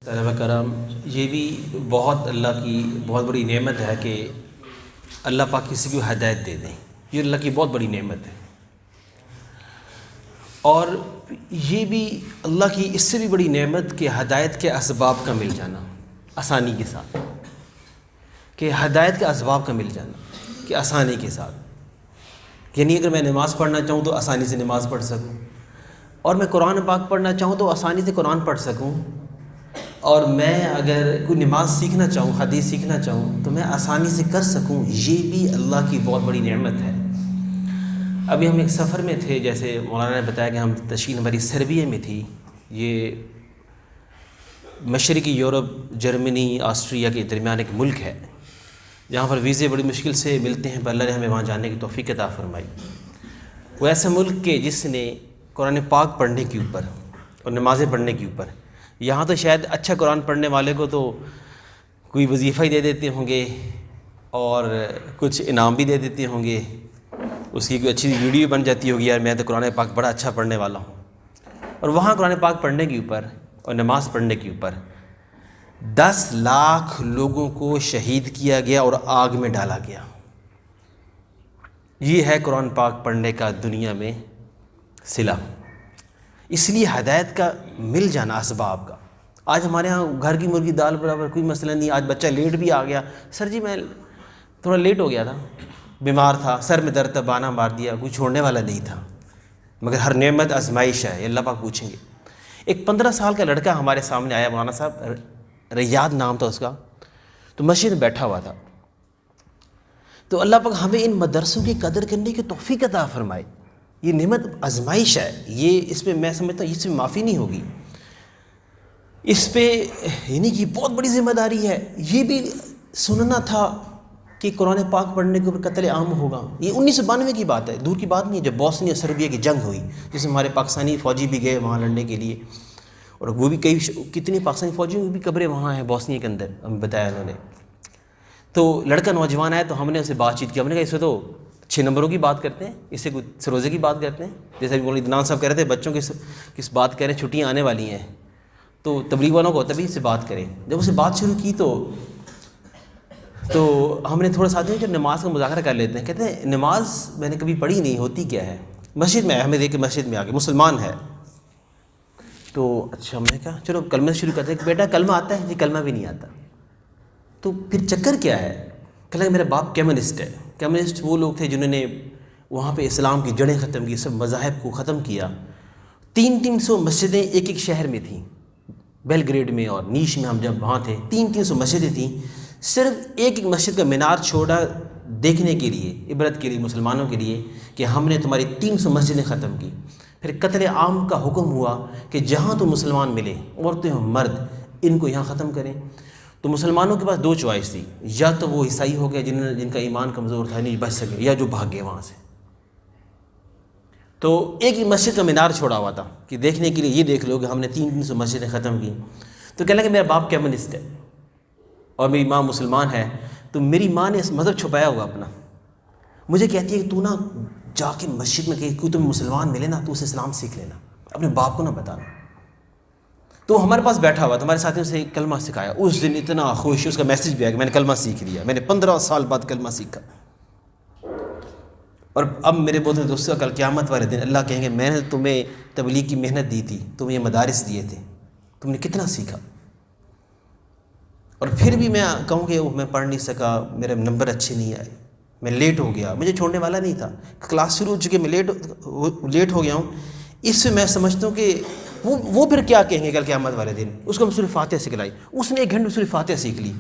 طلبہ کرام، یہ بھی بہت اللہ کی بہت بڑی نعمت ہے کہ اللہ پاک کسی کو ہدایت دے دیں. یہ اللہ کی بہت بڑی نعمت ہے. اور یہ بھی اللہ کی اس سے بھی بڑی نعمت کہ ہدایت کے اسباب کا مل جانا آسانی کے ساتھ، کہ ہدایت کے اسباب کا مل جانا کہ آسانی کے ساتھ. یعنی اگر میں نماز پڑھنا چاہوں تو آسانی سے نماز پڑھ سکوں، اور میں قرآن پاک پڑھنا چاہوں تو آسانی سے قرآن پڑھ سکوں، اور میں اگر کوئی نماز سیکھنا چاہوں، حدیث سیکھنا چاہوں تو میں آسانی سے کر سکوں. یہ بھی اللہ کی بہت بڑی نعمت ہے. ابھی ہم ایک سفر میں تھے، جیسے مولانا نے بتایا کہ ہم تشریح ہماری سربیا میں تھی. یہ مشرقی یورپ، جرمنی، آسٹریا کے درمیان ایک ملک ہے جہاں پر ویزے بڑی مشکل سے ملتے ہیں، پر اللہ نے ہمیں وہاں جانے کی توفیق عطا فرمائی. وہ ایسا ملک کہ جس نے قرآن پاک پڑھنے کے اوپر اور نمازیں پڑھنے کے اوپر، یہاں تو شاید اچھا قرآن پڑھنے والے کو تو کوئی وظیفہ ہی دے دیتے ہوں گے اور کچھ انعام بھی دے دیتے ہوں گے، اس کی کوئی اچھی ویڈیو بن جاتی ہوگی، یار میں تو قرآن پاک بڑا اچھا پڑھنے والا ہوں. اور وہاں قرآن پاک پڑھنے کے اوپر اور نماز پڑھنے کے اوپر 10 لاکھ لوگوں کو شہید کیا گیا اور آگ میں ڈالا گیا. یہ ہے قرآن پاک پڑھنے کا دنیا میں صلہ. اس لیے ہدایت کا مل جانا اسباب کا. آج ہمارے ہاں گھر کی مرغی دال برابر، کوئی مسئلہ نہیں. آج بچہ لیٹ بھی آ گیا، سر جی میں تھوڑا لیٹ ہو گیا تھا، بیمار تھا، سر میں درد تھا، بہانہ مار دیا. کوئی چھوڑنے والا نہیں تھا. مگر ہر نعمت آزمائش ہے، اللہ پاک پوچھیں گے. ایک 15 سال کا لڑکا ہمارے سامنے آیا، مولانا صاحب ریاض نام تھا اس کا، تو مسجد میں بیٹھا ہوا تھا. تو اللہ پاک ہمیں ان مدرسوں کی قدر کرنے کی توفیق عطا فرمائے. یہ نعمت آزمائش ہے، یہ اس پہ میں سمجھتا ہوں اس سے معافی نہیں ہوگی. اس پہ یعنی کہ بہت بڑی ذمہ داری ہے. یہ بھی سننا تھا کہ قرآن پاک پڑھنے کے اوپر قتل عام ہوگا. یہ 1992 کی بات ہے، دور کی بات نہیں ہے، جب بوسنیا سربیا کی جنگ ہوئی، جس میں ہمارے پاکستانی فوجی بھی گئے وہاں لڑنے کے لیے، اور وہ بھی کتنے پاکستانی فوجیوں کی بھی قبریں وہاں ہیں بوسنیا کے اندر، ہمیں بتایا انہوں نے. تو لڑکا نوجوان آیا تو ہم نے اسے بات چیت کی. ہم نے کہا اس سے تو 6 نمبروں کی بات کرتے ہیں، اس سے کوئی سروزے کی بات کرتے ہیں. جیسے ابھی مولانا عدنان صاحب کہہ رہے تھے بچوں کی کس بات کہہ رہے ہیں، چھٹیاں آنے والی ہیں تو تبلیغ والوں کو تبھی سے بات کریں. جب اسے بات شروع کی تو ہم نے تھوڑا ساتھ جب نماز کا مذاکرہ کر لیتے ہیں. کہتے ہیں نماز میں نے کبھی پڑھی نہیں، ہوتی کیا ہے. مسجد میں آیا، ہمیں دیکھ کے مسجد میں آ کے مسلمان ہے. تو اچھا ہم نے کہا چلو کلمہ شروع کرتے ہیں. بیٹا کلمہ آتا ہے؟ جی کلمہ بھی نہیں آتا. تو پھر چکر کیا ہے؟ کہ لگا میرا باپ کمیونسٹ ہے. کمیونسٹ وہ لوگ تھے جنہوں نے وہاں پہ اسلام کی جڑیں ختم کی، سب مذاہب کو ختم کیا. 300 مسجدیں ایک شہر میں تھیں، بیل گریڈ میں اور نیش میں. ہم جب وہاں تھے 300 مسجدیں تھیں. صرف ایک مسجد کا مینار چھوڑا دیکھنے کے لیے، عبرت کے لیے مسلمانوں کے لیے کہ ہم نے تمہاری 300 مسجدیں ختم کی. پھر قتل عام کا حکم ہوا کہ جہاں تو مسلمان ملے، عورتیں ہوں مرد، ان کو یہاں ختم کریں. تو مسلمانوں کے پاس 2 چوائس تھی، یا تو وہ عیسائی ہو گئے جن کا ایمان کمزور تھا نہیں بچ سکے، یا جو بھاگ گئے وہاں سے. تو ایک ہی مسجد کا مینار چھوڑا ہوا تھا کہ دیکھنے کے لیے یہ دیکھ لو کہ ہم نے 300 مسجدیں ختم کی. تو کہنے لگے میرا باپ کمیونسٹ ہے اور میری ماں مسلمان ہے. تو میری ماں نے اس مذہب چھپایا ہوا اپنا. مجھے کہتی ہے کہ تو نا جا کے مسجد میں کہ کوئی تمہیں مسلمان ملے نا تو اسے اسلام سیکھ لینا، اپنے باپ کو نہ بتانا. تو ہمارے پاس بیٹھا ہوا تھا، ہمارے ساتھیوں سے کلمہ سکھایا. اس دن اتنا خوش، اس کا میسیج بھی آیا کہ میں نے کلمہ سیکھ لیا، میں نے 15 سال بعد کلمہ سیکھا. اور اب میرے بہت دوستوں کل قیامت والے دن اللہ کہیں گے میں نے تمہیں تبلیغ کی محنت دی تھی، تمہیں یہ مدارس دیے تھے، تم نے کتنا سیکھا. اور پھر بھی میں کہوں کہ میں پڑھ نہیں سکا، میرے نمبر اچھے نہیں آئے، میں لیٹ ہو گیا. مجھے چھوڑنے والا نہیں تھا، کلاس شروع ہو چکی، میں لیٹ ہو گیا ہوں. اس سے میں سمجھتا ہوں کہ وہ پھر کیا کہیں گے کل قیامت والے دن. اس کو ہم سورہ فاتحہ سکھلائی، اس نے 1 گھنٹے سورہ فاتحہ سیکھ لی.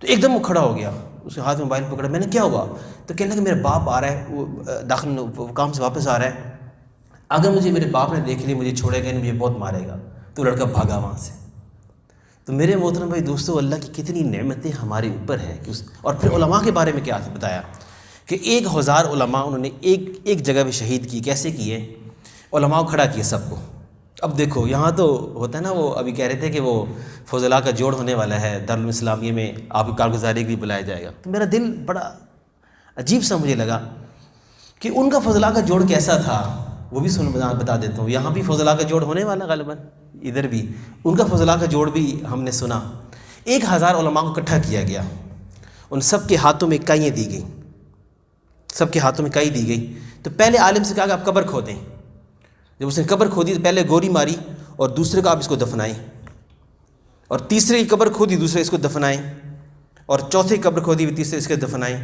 تو ایک دم وہ کھڑا ہو گیا، اس کے ہاتھ میں موبائل پکڑا. میں نے کیا ہوا؟ تو کہنے لگا میرا باپ آ رہا ہے، وہ داخل کام سے واپس آ رہا ہے، اگر مجھے میرے باپ نے دیکھ لی مجھے چھوڑے گا نہیں، مجھے بہت مارے گا. تو لڑکا بھاگا وہاں سے. تو میرے محترم بھائی دوستو، اللہ کی کتنی نعمتیں ہمارے اوپر ہیں. اور پھر علماء کے بارے میں کیا بتایا کہ 1000 علماء انہوں نے ایک جگہ پہ شہید کی. کیسے کیے؟ علماء کو کھڑا کیا سب کو. اب دیکھو یہاں تو ہوتا ہے نا، وہ ابھی کہہ رہے تھے کہ وہ فضلاء کا جوڑ ہونے والا ہے دارالعلوم اسلامیہ میں، آپ کی کارگزاری کے لیے بلایا جائے گا. تو میرا دل بڑا عجیب سا مجھے لگا کہ ان کا فضلاء کا جوڑ کیسا تھا، وہ بھی بتا دیتا ہوں. یہاں بھی فضلاء کا جوڑ ہونے والا غالباً، ادھر بھی ان کا فضلاء کا جوڑ بھی ہم نے سنا. 1000 علماء کو اکٹھا کیا گیا, ان سب کے ہاتھوں میں اکائیاں دی گئیں, سب کے ہاتھوں میں اکائی دی گئی. تو پہلے عالم سے کہا کہ آپ قبر کھودیں. جب اس نے قبر کھودی تو پہلے گوری ماری اور دوسرے کو آپ اس کو دفنائیں, اور تیسرے کی قبر کھودی دوسرے اس کو دفنائیں, اور چوتھے کی قبر کھودی تیسرے اس کو دفنائیں.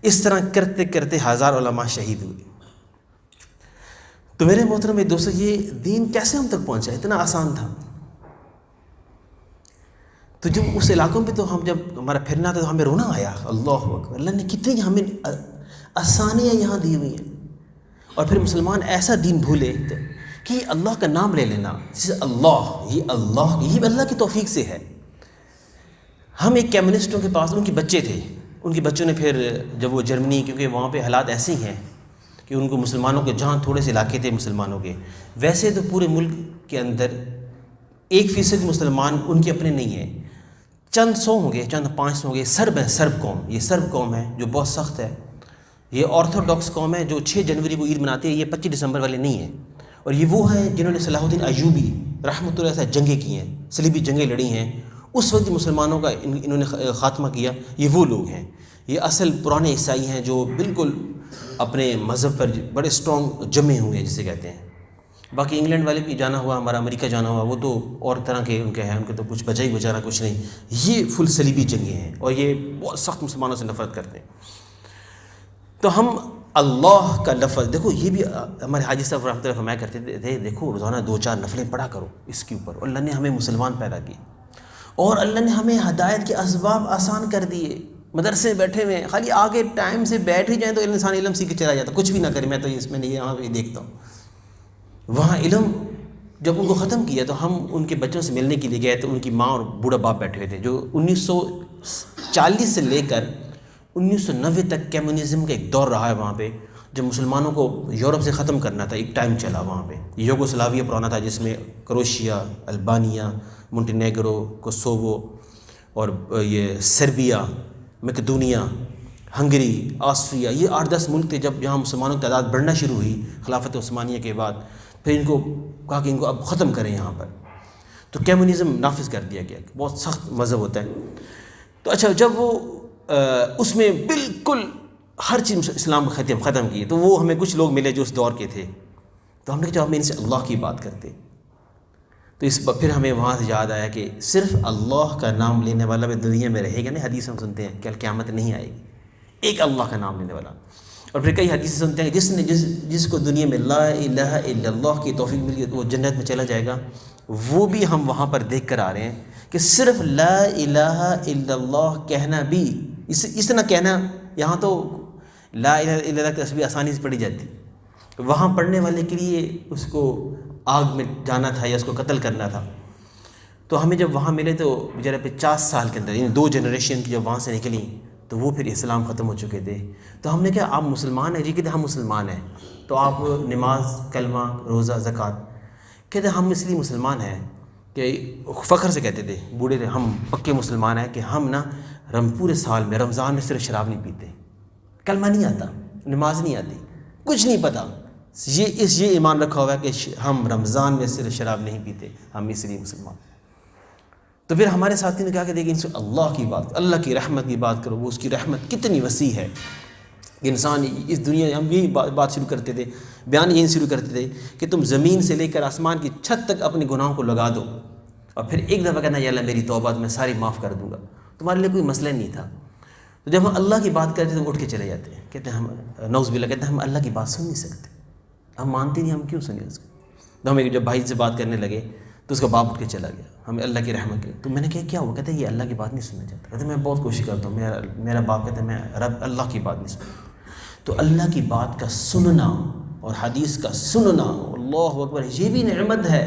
اس طرح کرتے کرتے 1000 علماء شہید ہوئے. تو میرے محترم دوستو, یہ دین کیسے ہم تک پہنچا؟ اتنا آسان تھا. تو جب اس علاقوں پہ تو ہم جب ہمارا پھرنا تھا تو ہمیں رونا آیا, اللہ اکبر, اللہ نے کتنی ہمیں آسانیاں یہاں دی ہوئی ہیں. اور پھر مسلمان ایسا دین بھولے کہ اللہ کا نام لے لینا, جیسے اللہ, یہ اللہ کی توفیق سے ہے. ہم ایک کمیونسٹوں کے پاس ان کے بچے تھے, ان کے بچوں نے پھر جب وہ جرمنی, کیونکہ وہاں پہ حالات ایسے ہی ہیں کہ ان کو مسلمانوں کے جہاں تھوڑے سے علاقے تھے مسلمانوں کے, ویسے تو پورے ملک کے اندر 1% مسلمان ان کے اپنے نہیں ہیں, چند 100 ہوں گے, چند 500 ہوں گے. سرب ہے, سرب قوم, یہ سرب قوم ہے جو بہت سخت ہے. یہ آرتھوڈاکس قوم ہے جو 6 جنوری کو عید مناتی ہے, یہ 25 دسمبر والے نہیں ہیں. اور یہ وہ ہیں جنہوں نے صلاح الدین ایوبی رحمۃ اللہ علیہ جنگیں کی ہیں, صلیبی جنگیں لڑی ہیں. اس وقت مسلمانوں کا انہوں نے خاتمہ کیا. یہ وہ لوگ ہیں, یہ اصل پرانے عیسائی ہیں جو بالکل اپنے مذہب پر بڑے اسٹرانگ جمے ہوئے ہیں جسے کہتے ہیں. باقی انگلینڈ والے بھی جانا ہوا, ہمارا امریکہ جانا ہوا, وہ تو اور طرح کے ان کے ہیں, ان کے تو کچھ بچا ہی بچانا کچھ نہیں. یہ فل صلیبی جنگیں ہیں اور یہ بہت سخت مسلمانوں سے نفرت کرتے ہیں. تو ہم اللہ کا لفظ دیکھو, یہ بھی ہمارے حاجی صاحب رحمۃ اللہ فرمایا کرتے تھے, دیکھو روزانہ 2-4 نفلیں پڑھا کرو اس کے اوپر. اللہ نے ہمیں مسلمان پیدا کیے اور اللہ نے ہمیں ہدایت کے اسباب آسان کر دیے. مدرسے میں بیٹھے ہوئے, خالی آگے ٹائم سے بیٹھ ہی جائیں تو انسان علم سیکھ کے چلا جاتا, کچھ بھی نہ کرے. میں تو اس میں یہاں پہ دیکھتا ہوں, وہاں علم جب ان کو ختم کیا تو ہم ان کے بچوں سے ملنے کے لیے گئے تو ان کی ماں اور بوڑھا باپ بیٹھے ہوئے تھے, جو 1940 سے لے کر 1990 تک کمیونزم کا ایک دور رہا ہے وہاں پہ, جب مسلمانوں کو یورپ سے ختم کرنا تھا. ایک ٹائم چلا وہاں پہ, یوگوسلاویہ پرانا تھا جس میں کروشیا, البانیہ, مونٹینیگرو, کوسوو اور یہ سربیا, مقدونیہ, ہنگری, آسٹریا, یہ 8-10 ملک تھے. جب یہاں مسلمانوں کی تعداد بڑھنا شروع ہوئی خلافت عثمانیہ کے بعد, پھر ان کو کہا کہ ان کو اب ختم کریں یہاں پر, تو کمیونزم نافذ کر دیا گیا. بہت سخت مذہب ہوتا ہے. تو اچھا, جب وہ اس میں بالکل ہر چیز اسلام ختم کی, تو وہ ہمیں کچھ لوگ ملے جو اس دور کے تھے, تو ہم نے کہا ہمیں ان سے اللہ کی بات کرتے. تو پھر ہمیں وہاں سے یاد آیا کہ صرف اللہ کا نام لینے والا بھی دنیا میں رہے گا نہیں. حدیث ہم سنتے ہیں کہ قیامت نہیں آئے گی, ایک اللہ کا نام لینے والا. اور پھر کئی حدیث سنتے ہیں کہ جس کو دنیا میں لا الہ الا اللہ کی توفیق مل گئی تو وہ جنت میں چلا جائے گا. وہ بھی ہم وہاں پر دیکھ کر آ رہے ہیں کہ صرف لا الہ الا اللہ کہنا بھی, اس طرح کہنا, یہاں تو لا الہ الا اللہ کی تسبیح آسانی سے پڑھی جاتی, وہاں پڑھنے والے کے لیے اس کو آگ میں جانا تھا یا اس کو قتل کرنا تھا. تو ہمیں جب وہاں ملے تو بیچارے 50 سال کے اندر, یعنی 2 جنریشن کی جب وہاں سے نکلیں تو وہ پھر اسلام ختم ہو چکے تھے. تو ہم نے کہا آپ مسلمان ہیں؟ جی کہتے ہم مسلمان ہیں. تو آپ نماز, کلمہ, روزہ, زکوٰۃ؟ کہتے ہم اس لیے مسلمان ہیں کہ فخر سے کہتے تھے بوڑھے تھے, ہم پکے مسلمان ہیں کہ ہم نا پورے سال میں رمضان میں صرف شراب نہیں پیتے, کلمہ نہیں آتا, نماز نہیں آتی, کچھ نہیں پتہ, یہ ایمان رکھا ہوا ہے کہ ہم رمضان میں صرف شراب نہیں پیتے, ہم اس لیے مسلمان. تو پھر ہمارے ساتھی نے کہا کہ دیکھیں ان سے اللہ کی بات, اللہ کی رحمت کی بات کرو. وہ اس کی رحمت کتنی وسیع ہے. انسان اس دنیا, ہم یہی بات شروع کرتے تھے, بیان یہی شروع کرتے تھے کہ تم زمین سے لے کر آسمان کی چھت تک اپنے گناہوں کو لگا دو اور پھر ایک دفعہ کہنا یا اللہ میری توبہ, میں ساری معاف کر دوں گا. تمہارے لیے کوئی مسئلہ نہیں تھا. تو جب ہم اللہ کی بات کرتے ہیں تو اٹھ کے چلے جاتے ہیں, کہتے ہیں ہم نعوذ باللہ, کہتے ہیں ہم اللہ کی بات سن نہیں سکتے, ہم مانتے نہیں, ہم کیوں سنیں اس کو. تو ہم جب بھائی سے بات کرنے لگے تو اس کا باپ اٹھ کے چلا گیا, ہمیں اللہ کی رحمت کی. تو میں نے کہا کیا ہوا؟ کہتے ہیں یہ اللہ کی بات نہیں سننا چاہتا. کہتے ہیں میں بہت کوشش کرتا ہوں, میرا باپ کہتا ہے میں اللہ کی بات نہیں سنتا. تو اللہ کی بات کا سننا اور حدیث کا سننا, اللہ اکبر, یہ بھی نعمت ہے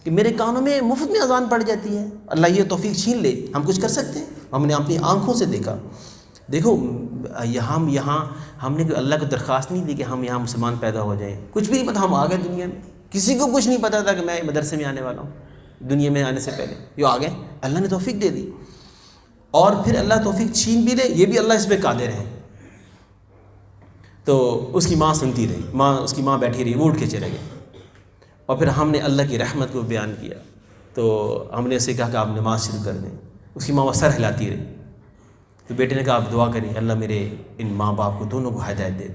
کہ میرے کانوں میں مفت میں اذان پڑ جاتی ہے. اللہ یہ توفیق چھین لے, ہم کچھ کر سکتے ہیں؟ ہم نے اپنی آنکھوں سے دیکھا. دیکھو یہاں ہم نے اللہ کو درخواست نہیں دی کہ ہم یہاں مسلمان پیدا ہو جائیں, کچھ بھی نہیں پتہ, ہم آ گئے دنیا میں. کسی کو کچھ نہیں پتا تھا کہ میں مدرسے میں آنے والا ہوں, دنیا میں آنے سے پہلے یہ آ گئے, اللہ نے توفیق دے دی. اور پھر اللہ توفیق چھین بھی لے, یہ بھی اللہ اس پہ قادر ہے. تو اس کی ماں سنتی رہی, اس کی ماں بیٹھی رہی, وہ اٹھ کے چلے گئے. اور پھر ہم نے اللہ کی رحمت کو بیان کیا. تو ہم نے اسے کہا کہ آپ نماز شروع کر دیں. اس کی ماں سر ہلاتی رہی. تو بیٹے نے کہا آپ دعا کریں اللہ میرے ان ماں باپ کو دونوں کو ہدایت دے.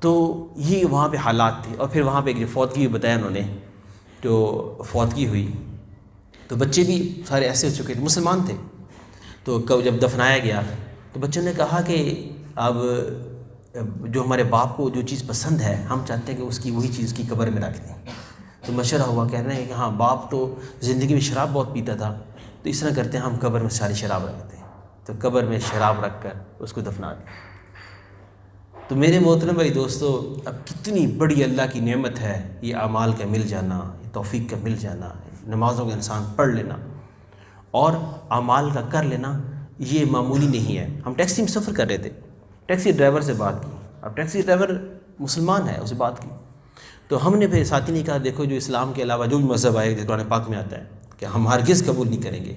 تو یہ وہاں پہ حالات تھے. اور پھر وہاں پہ ایک جو فوتگی بتایا انہوں نے، جو فوتگی ہوئی تو بچے بھی سارے ایسے ہو چکے تھے، مسلمان تھے. تو جب دفنایا گیا تو بچوں نے کہا کہ اب جو ہمارے باپ کو جو چیز پسند ہے ہم چاہتے ہیں کہ اس کی وہی چیز کی قبر میں رکھ دیں. تو مشورہ ہوا، کہہ رہے ہیں کہ ہاں باپ تو زندگی میں شراب بہت پیتا تھا، تو اس طرح کرتے ہیں ہم قبر میں ساری شراب رکھتے ہیں. تو قبر میں شراب رکھ کر اس کو دفنا دیں. تو میرے محترم بھائی دوستو، اب کتنی بڑی اللہ کی نعمت ہے یہ اعمال کا مل جانا، یہ توفیق کا مل جانا، نمازوں کا انسان پڑھ لینا اور اعمال کا کر لینا. یہ معمولی نہیں ہے. ہم ٹیکسی میں سفر کر رہے تھے، ٹیکسی ڈرائیور سے بات کی. اب ٹیکسی ڈرائیور مسلمان ہے، اسے بات کی تو ہم نے پھر ساتھی نے کہا دیکھو جو اسلام کے علاوہ جو بھی مذہب آئے جو قرآن پاک میں آتا ہے کہ ہم ہرگز قبول نہیں کریں گے.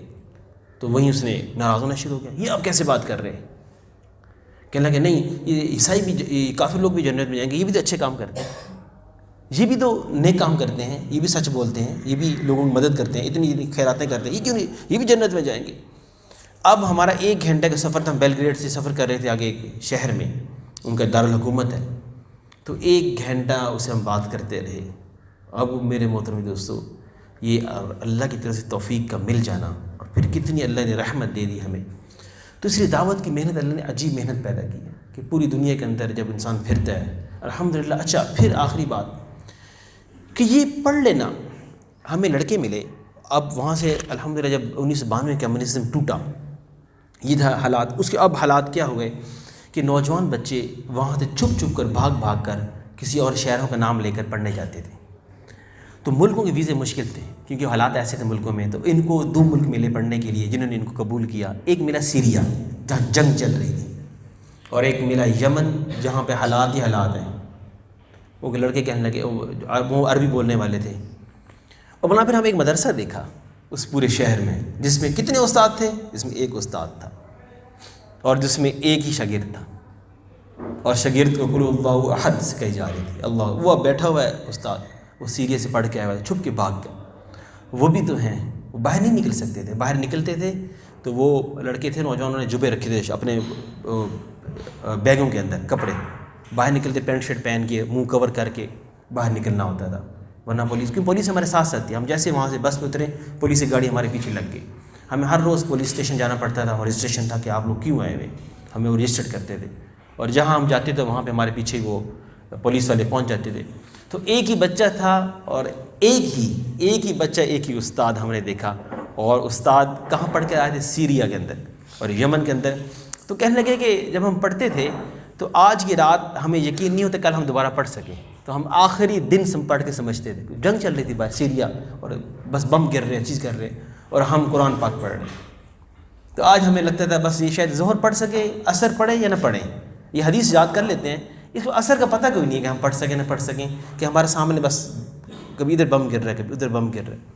تو وہیں اس نے ناراض ہونا شروع ہو گیا، یہ آپ کیسے بات کر رہے ہیں؟ کہنے لگے نہیں یہ عیسائی بھی، کافی لوگ بھی جنت میں جائیں گے، یہ بھی تو اچھے کام کرتے ہیں، یہ بھی تو نیک کام کرتے ہیں، یہ بھی سچ بولتے ہیں، یہ بھی لوگوں کی مدد کرتے ہیں، اتنی خیراتیں کرتے ہیں، یہ کیوں نہیں، یہ بھی جنت میں جائیں گے. اب ہمارا 1 گھنٹے کا سفر تھا، ہم بیلگریڈ سے سفر کر رہے تھے آگے ایک شہر میں، ان کا دارالحکومت ہے. تو 1 گھنٹہ اسے ہم بات کرتے رہے. اب میرے محترم دوستو، یہ اللہ کی طرف سے توفیق کا مل جانا اور پھر کتنی اللہ نے رحمت دے دی ہمیں. تو اس لیے دعوت کی محنت اللہ نے عجیب محنت پیدا کی ہے کہ پوری دنیا کے اندر جب انسان پھرتا ہے الحمدللہ. اچھا پھر آخری بات کہ یہ پڑھ لینا، ہمیں لڑکے ملے. اب وہاں سے الحمدللہ جب 1992 کمیونزم ٹوٹا، یہ تھا حالات. اس کے اب حالات کیا ہوئے کہ نوجوان بچے وہاں سے چھپ چھپ کر بھاگ کر کسی اور شہروں کا نام لے کر پڑھنے جاتے تھے. تو ملکوں کے ویزے مشکل تھے کیونکہ حالات ایسے تھے ملکوں میں. تو ان کو 2 ملک ملے پڑھنے کے لیے جنہوں نے ان کو قبول کیا. ایک ملا سیریا جہاں جنگ چل رہی تھی، اور ایک ملا یمن جہاں پہ حالات ہی حالات ہیں. وہ لڑکے کہنے لگے، وہ عربی بولنے والے تھے. اور وہاں پھر ہم ایک مدرسہ دیکھا اس پورے شہر میں جس میں کتنے استاد تھے؟ جس میں ایک استاد تھا اور جس میں ایک ہی شاگرد تھا، اور شاگرد کو قل اللہ احد سے کہی جا رہی تھی. اللہ وہ بیٹھا ہوا ہے استاد، وہ سیریے سے پڑھ کے آیا ہوا ہے، چھپ کے بھاگ گیا. وہ بھی تو ہیں، وہ باہر نہیں نکل سکتے تھے. باہر نکلتے تھے تو وہ لڑکے تھے نوجوانوں نے جبے رکھے تھے اپنے بیگوں کے اندر کپڑے. باہر نکلتے پینٹ شرٹ پہن کے منہ کور کر کے باہر نکلنا ہوتا تھا، ورنہ پولیس، کیوں پولیس ہمارے ساتھ ساتھ تھی. ہم جیسے وہاں سے بس میں اترے پولیس کی گاڑی ہمارے پیچھے لگ گئی. ہمیں ہر روز پولیس اسٹیشن جانا پڑتا تھا، اور رجسٹریشن تھا کہ آپ لوگ کیوں آئے ہوئے، ہمیں وہ رجسٹر کرتے تھے. اور جہاں ہم جاتے تھے وہاں پہ ہمارے پیچھے وہ پولیس والے پہنچ جاتے تھے. تو ایک ہی بچہ تھا اور ایک ہی بچہ، ایک ہی استاد ہم نے دیکھا. اور استاد کہاں پڑھ کے آئے تھے؟ سیریا کے اندر اور یمن کے اندر. تو کہنے لگے کہ جب ہم پڑھتے تھے تو آج کی رات ہمیں یقین نہیں ہوتا کل ہم دوبارہ پڑھ سکیں. تو ہم آخری دن پڑھ کے سمجھتے تھے. جنگ چل رہی تھی باہر سیریا، اور بس بم گر رہے ہیں، چیز کر رہے ہیں، اور ہم قرآن پاک پڑھ رہے ہیں. تو آج ہمیں لگتا تھا بس یہ شاید ظہر پڑھ سکے، عصر پڑھیں یا نہ پڑھیں، یہ حدیث یاد کر لیتے ہیں. اس کو عصر کا پتہ کوئی نہیں ہے کہ ہم پڑھ سکیں نہ پڑھ سکیں، کہ ہمارے سامنے بس کبھی ادھر بم گر رہا ہے کبھی ادھر بم گر رہا ہے.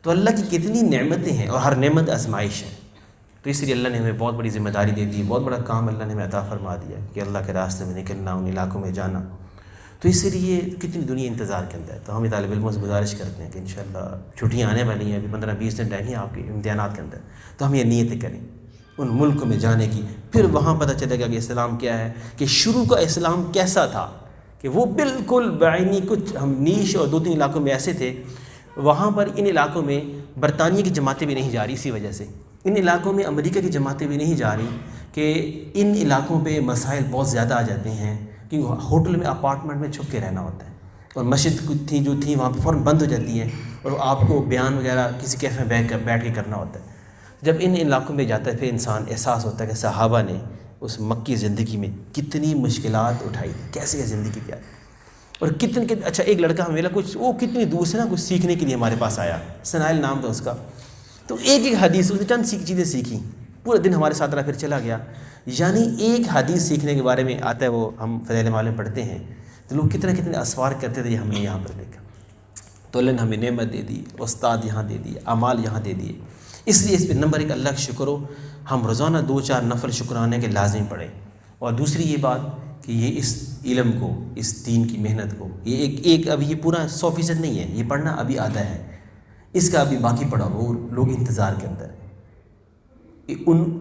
تو اللہ کی کتنی نعمتیں ہیں، اور ہر نعمت آزمائش ہے. تو اس لیے اللہ نے ہمیں بہت بڑی ذمہ داری دے دی، بہت بڑا کام اللہ نے ہمیں عطا فرما دیا کہ اللہ کے راستے میں نکلنا، ان علاقوں میں جانا. تو اس لیے کتنی دنیا انتظار کے اندر ہے. تو ہم طالب علموں سے گزارش کرتے ہیں کہ انشاءاللہ چھٹیاں آنے والی ہیں، ابھی 15-20 دن رہ گئی ہیں آپ کے امتحانات کے اندر. تو ہم یہ نیتیں کریں ان ملکوں میں جانے کی. پھر وہاں پتہ چلے گا کہ اسلام کیا ہے، کہ شروع کا اسلام کیسا تھا، کہ وہ بالکل بعینی کچھ ہم نیش اور 2-3 علاقوں میں ایسے تھے. وہاں پر ان علاقوں میں برطانیہ کی جماعتیں بھی نہیں جا رہی. اسی وجہ سے ان علاقوں میں امریکہ کی جماعتیں بھی نہیں جا رہی کہ ان علاقوں پہ مسائل بہت زیادہ آ جاتے ہیں، کیونکہ ہوٹل میں اپارٹمنٹ میں چھپ کے رہنا ہوتا ہے، اور مسجد جو تھیں وہاں پہ فوراً بند ہو جاتی ہیں، اور آپ کو بیان وغیرہ کسی کیفے میں بیٹھ کے کرنا ہوتا ہے. جب ان علاقوں میں جاتا ہے پھر انسان احساس ہوتا ہے کہ صحابہ نے اس مکی زندگی میں کتنی مشکلات اٹھائی، کیسے زندگی کی. اور اچھا ایک لڑکا ہمیں ملا کچھ، وہ کتنی دور سے نا کچھ سیکھنے کے لیے ہمارے پاس آیا، سنائل نام تھا اس کا. تو ایک حدیث اس نے چند چیزیں سیکھی، پورا دن ہمارے ساتھ رہا پھر چلا گیا. یعنی ایک حدیث سیکھنے کے بارے میں آتا ہے، وہ ہم فضائل اعمال میں پڑھتے ہیں تو لوگ کتنے اسوار کرتے تھے، یہ ہم نے یہاں پر دیکھا. تو اللہ نے ہمیں نعمت دے دی، استاد یہاں دے دیے، اعمال یہاں دے دیے. اس لیے اس پہ نمبر 1 اللہ کا شکر ہو، ہم روزانہ 2-4 نفل شکرانے کے لازم پڑھیں. اور دوسری یہ بات کہ یہ اس علم کو، اس دین کی محنت کو، یہ ایک ابھی یہ پورا 100% نہیں ہے، یہ پڑھنا ابھی آدھا ہے. اس کا ابھی باقی پڑا وہ لوگ انتظار کے اندر ہیں،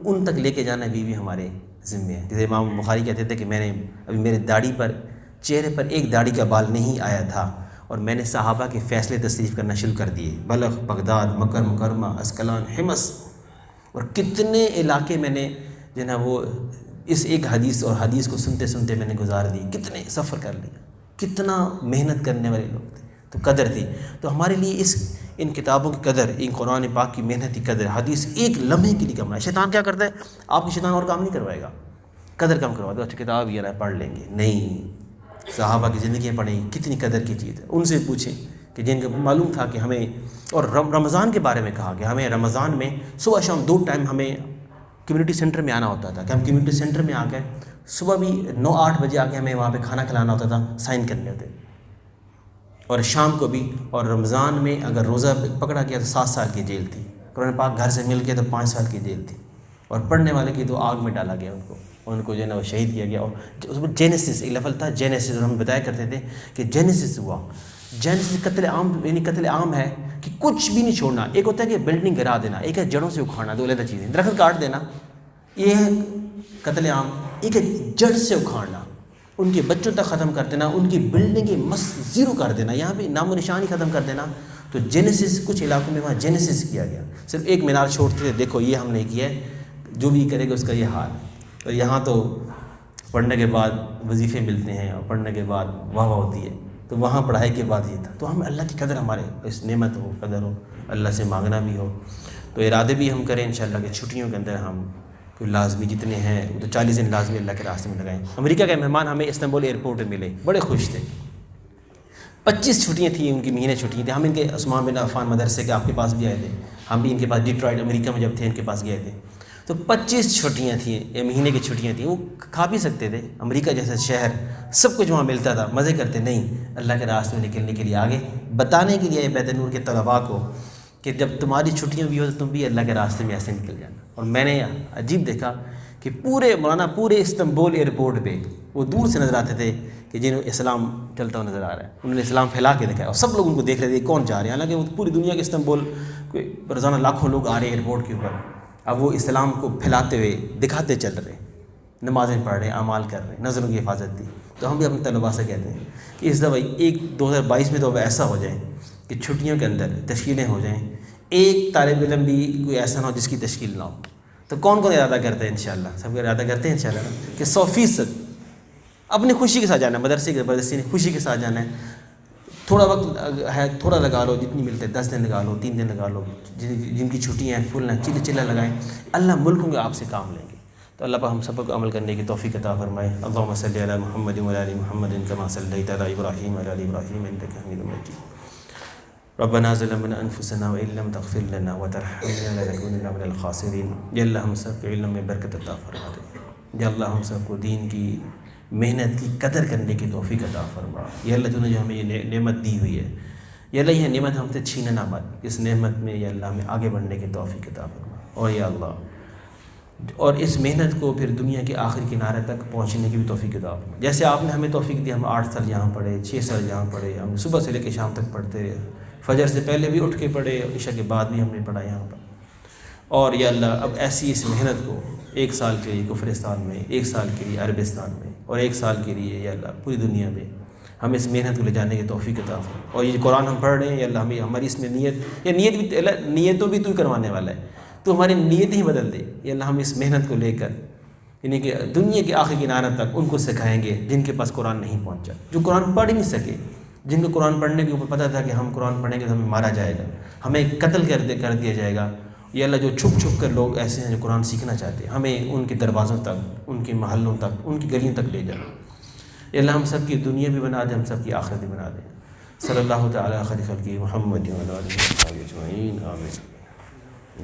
ان تک لے کے جانا بیوی ہمارے ذمے ہے۔ جیسے امام بخاری کہتے تھے کہ میں نے ابھی میرے داڑھی پر چہرے پر ایک داڑھی کا بال نہیں آیا تھا اور میں نے صحابہ کے فیصلے تصریف کرنا شروع کر دیے، بلخ، بغداد، مکہ مکرمہ، اسکلان، حمص، اور کتنے علاقے میں نے جو نا وہ اس ایک حدیث اور حدیث کو سنتے سنتے میں نے گزار دی، کتنے سفر کر لیا، کتنا محنت کرنے والے لوگ تھے، تو قدر تھی۔ تو ہمارے لیے ان کتابوں کی قدر، ان قرآن پاک کی محنت کی قدر، حدیث ایک لمحے کے لیے کم ہے۔ شیطان کیا کرتا ہے؟ آپ کی شیطان اور کام نہیں کروائے گا، قدر کم کروا دو، اچھا کتاب یہ رہا پڑھ لیں گے، نہیں، صحابہ کی زندگیاں پڑھیں، کتنی قدر کی چیز ہے، ان سے پوچھیں کہ جن کو معلوم تھا کہ ہمیں، اور رمضان کے بارے میں کہا کہ ہمیں رمضان میں صبح شام 2 ٹائم ہمیں کمیونٹی سینٹر میں آنا ہوتا تھا، کہ ہم کمیونٹی سینٹر میں آ کے صبح بھی 9-8 بجے آ کے ہمیں وہاں پہ کھانا کھلانا ہوتا تھا، سائن کرنے ہوتے، اور شام کو بھی۔ اور رمضان میں اگر روزہ پکڑا گیا تو 7 سال کی جیل تھی، قرآن پاک گھر سے مل کے تو 5 سال کی جیل تھی، اور پڑھنے والے کی تو آگ میں ڈالا گیا، ان کو جو ہے نا وہ شہید کیا گیا۔ اور اس میں جینیسس ایک لفظ تھا، جینیسس، اور ہم بتایا کرتے تھے کہ جینیسس ہوا، جینیسس قتل عام، یعنی قتل عام ہے کہ کچھ بھی نہیں چھوڑنا۔ ایک ہوتا ہے کہ بلڈنگ گرا دینا، ایک ہے جڑوں سے اکھاڑنا، 2 علیحدہ چیزیں، درخت کاٹ دینا یہ ہے قتل عام، ایک ہے جڑ سے اکھاڑنا، ان کے بچوں تک ختم کر دینا، ان کی بلڈنگیں زیرو کر دینا، یہاں پہ نام و نشان ہی ختم کر دینا۔ تو جینیسس کچھ علاقوں میں وہاں جینیسس کیا گیا، صرف ایک مینار چھوڑتے تھے، دیکھو یہ ہم نے کیا ہے، جو بھی کرے گا اس کا یہ حال۔ اور یہاں تو پڑھنے کے بعد وظیفے ملتے ہیں، اور پڑھنے کے بعد واہ واہ ہوتی ہے، تو وہاں پڑھائی کے بعد یہ تھا۔ تو ہم اللہ کی قدر، ہمارے اس نعمت ہو، قدر ہو، اللہ سے مانگنا بھی ہو، تو ارادے بھی ہم کریں انشاءاللہ کہ چھٹیوں کے اندر ہم کوئی لازمی جتنے ہیں تو 40 دن لازمی اللہ کے راستے میں لگائیں۔ امریکہ کے مہمان ہمیں استنبول ایئرپورٹ میں ملے، بڑے خوش تھے، 25 چھٹیاں تھیں ان کی، مہینے چھٹیاں تھیں۔ ہم ان کے عثمان بن عفان مدرسے کے آپ کے پاس بھی آئے تھے، ہم بھی ان کے پاس ڈیٹرائٹ امریکہ میں جب تھے ان کے پاس گئے تھے، تو 25 چھٹیاں تھیں، یہ مہینے کی چھٹیاں تھیں، وہ کھا بھی سکتے تھے، امریکہ جیسا شہر، سب کچھ وہاں ملتا تھا، مزے کرتے، نہیں، اللہ کے راستے میں نکلنے کے لیے آگے بتانے کے لیے بیت نور کے طلباء کو کہ جب تمہاری چھٹیاں بھی ہو تو تم بھی اللہ کے راستے میں ایسے نکل جانا۔ اور میں نے عجیب دیکھا کہ پورے استنبول ایئرپورٹ پہ وہ دور سے نظر آتے تھے کہ جنہوں اسلام چلتا ہوا نظر آ رہا ہے، انہوں نے اسلام پھیلا کے دکھایا، اور سب لوگ ان کو دیکھ رہے تھے کون جا رہے ہیں، حالانکہ وہ پوری دنیا کے استنبول روزانہ لاکھوں لوگ آ رہے ہیں ایئرپورٹ کے اوپر، اب وہ اسلام کو پھیلاتے ہوئے دکھاتے چل رہے ہیں، نمازیں پڑھ رہے ہیں، اعمال کر رہے ہیں، نظروں کی حفاظت دی۔ تو ہم بھی اپنے طلباء سے کہتے ہیں کہ اس دفعہ 2022 میں تو اب ایسا ہو جائے کہ چھٹیوں کے اندر تشکیلیں ہو جائیں، ایک طالب علم بھی کوئی ایسا نہ ہو جس کی تشکیل نہ ہو۔ تو کون ارادہ کرتے ہیں انشاءاللہ؟ سب ارادہ کرتے ہیں انشاءاللہ کہ 100% اپنی خوشی کے ساتھ جانا ہے، مدرسے کی زبردستی نہیں، خوشی کے ساتھ جانا ہے، تھوڑا وقت ہے تھوڑا لگا لو، جتنی ملتے 10 دن لگا لو، 3 دن لگا لو، جن کی چھٹیاں ہیں فل ہیں، چلہ لگائیں، اللہ ملکوں کے آپ سے کام لیں گے۔ تو اللہ پاک ہم سب کو عمل کرنے کی توفیق عطا فرمائے۔ اللہم صلی علی محمد و علی محمد کما صلیت علی ابراہیم و علی ابراہیم انک حمید مجید۔ ربنا ظلمنا انفسنا وان لم تغفر لنا وترحمنا لنکونن من الخاسرین۔ یا اللہ ہم سب کے علم میں برکت عطا فرما دے، یا اللہ ہم سب کو دین کی محنت کی قدر کرنے کی توفیق عطا فرما۔ یا اللہ تو نے جو ہمیں یہ نعمت دی ہوئی ہے، یا اللہ یہ نعمت ہم سے چھیننا مت، اس نعمت میں یا اللہ ہمیں آگے بڑھنے کی توفیق عطا فرما، اور یا اللہ اور اس محنت کو پھر دنیا کے آخری کنارے تک پہنچنے کی بھی توفیق عطا فرما۔ جیسے آپ نے ہمیں توفیق دی، ہم 8 سال یہاں پڑھے، 6 سال یہاں پڑھے، ہم صبح سے لے کے شام تک پڑھتے رہے، فجر سے پہلے بھی اٹھ کے پڑھے، عشاء کے بعد بھی ہم نے پڑھا یہاں پر۔ اور یا اللہ اب ایسی اس محنت کو 1 سال کے لیے کفرستان میں، 1 سال کے لیے عربستان میں، اور 1 سال کے لیے یا اللہ پوری دنیا میں ہم اس محنت کو لے جانے کی توفیق عطا فرما۔ اور یہ قرآن ہم پڑھ رہے ہیں یا اللہ ہمیں ہماری اس میں نیتوں بھی تو کروانے والا ہے، تو ہماری نیت ہی بدل دے یا اللہ۔ ہم اس محنت کو لے کر یعنی کہ دنیا کے آخری کنارے تک ان کو سکھائیں گے جن کے پاس قرآن نہیں پہنچا، جو قرآن پڑھ ہی نہیں سکے، جن کو قرآن پڑھنے کے اوپر پتہ تھا کہ ہم قرآن پڑھیں گے تو ہمیں مارا جائے گا، ہمیں قتل کر دیا جائے گا، یا اللہ جو چھپ چھپ کر لوگ ایسے ہیں جو قرآن سیکھنا چاہتے ہیں، ہمیں ان کے دروازوں تک، ان کے محلوں تک، ان کی گلیوں تک لے جانا۔ یا اللہ ہم سب کی دنیا بھی بنا دے، ہم سب کی آخرت بھی بنا دے۔ صلی اللہ تعالیٰ خیر خلقہ محمد و علی آلہ وصحبہ اجمعین، آمین۔